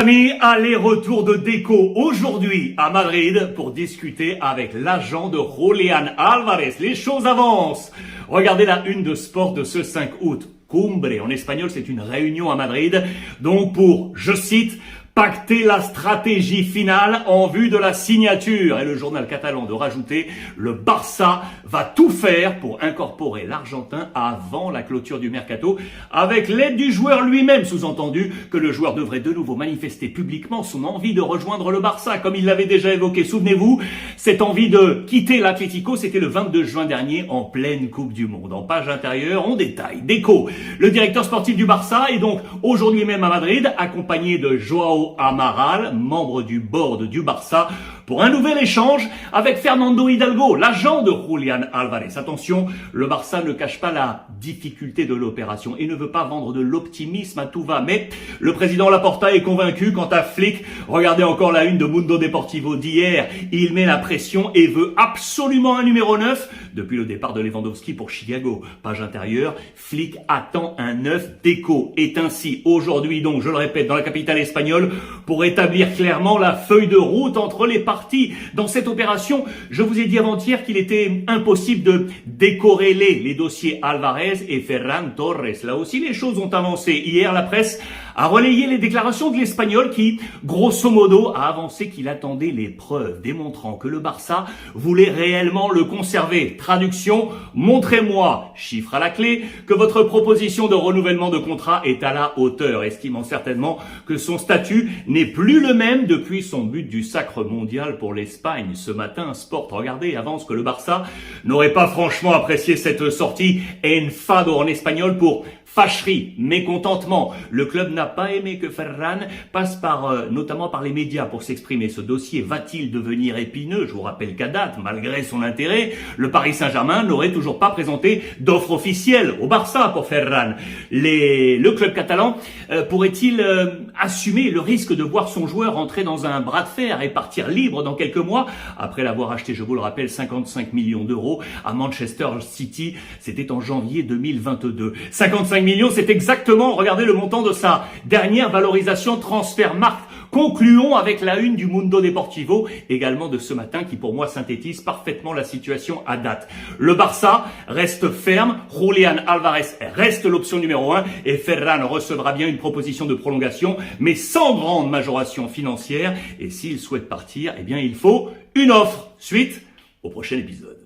Amis, aller-retour de Deco aujourd'hui à Madrid pour discuter avec l'agent de Julián Álvarez. Les choses avancent. Regardez la une de Sport de ce 5 août. Cumbre, en espagnol, c'est une réunion à Madrid. Donc pour, je cite, pacter la stratégie finale en vue de la signature. Et le journal catalan de rajouter, le Barça va tout faire pour incorporer l'Argentin avant la clôture du mercato, avec l'aide du joueur lui-même, sous-entendu que le joueur devrait de nouveau manifester publiquement son envie de rejoindre le Barça, comme il l'avait déjà évoqué. Souvenez-vous, cette envie de quitter l'Atlético, c'était le 22 juin dernier, en pleine Coupe du Monde. En page intérieure, on détaille. Deco, le directeur sportif du Barça, est donc aujourd'hui même à Madrid, accompagné de Joao Amaral, membre du board du Barça, pour un nouvel échange avec Fernando Hidalgo, l'agent de Julián Álvarez. Attention, le Barça ne cache pas la difficulté de l'opération et ne veut pas vendre de l'optimisme à tout va. Mais le président Laporta est convaincu quant à Flick. Regardez encore la une de Mundo Deportivo d'hier. Il met la pression et veut absolument un numéro 9 depuis le départ de Lewandowski pour Chicago. Page intérieure, Flick attend un 9. Deco est ainsi aujourd'hui, donc je le répète, dans la capitale espagnole pour établir clairement la feuille de route entre les parties. Dans cette opération, je vous ai dit avant-hier qu'il était impossible de décorréler les dossiers Álvarez et Ferran Torres. Là aussi, les choses ont avancé. Hier, la presse a relayé les déclarations de l'Espagnol qui, grosso modo, a avancé qu'il attendait les preuves démontrant que le Barça voulait réellement le conserver. Traduction, montrez-moi, chiffre à la clé, que votre proposition de renouvellement de contrat est à la hauteur, estimant certainement que son statut n'est plus le même depuis son but du sacre mondial pour l'Espagne. Ce matin, Sport, regardez, avance que le Barça n'aurait pas franchement apprécié cette sortie enfado en espagnol pour fâcherie, mécontentement. Le club n'a pas aimé que Ferran passe notamment par les médias pour s'exprimer. Ce dossier va-t-il devenir épineux? Je vous rappelle qu'à date, malgré son intérêt, le Paris Saint-Germain n'aurait toujours pas présenté d'offre officielle au Barça pour Ferran. Le club catalan pourrait-il assumer le risque de voir son joueur entrer dans un bras de fer et partir libre dans quelques mois après l'avoir acheté, je vous le rappelle, 55 millions d'euros à Manchester City? C'était en janvier 2022. 55 millions, c'est exactement, regardez le montant de sa dernière valorisation Transfermarkt. Concluons avec la une du Mundo Deportivo, également de ce matin, qui pour moi synthétise parfaitement la situation à date. Le Barça reste ferme, Julián Álvarez reste l'option numéro 1 et Ferran recevra bien une proposition de prolongation, mais sans grande majoration financière. Et s'il souhaite partir, eh bien il faut une offre. Suite au prochain épisode.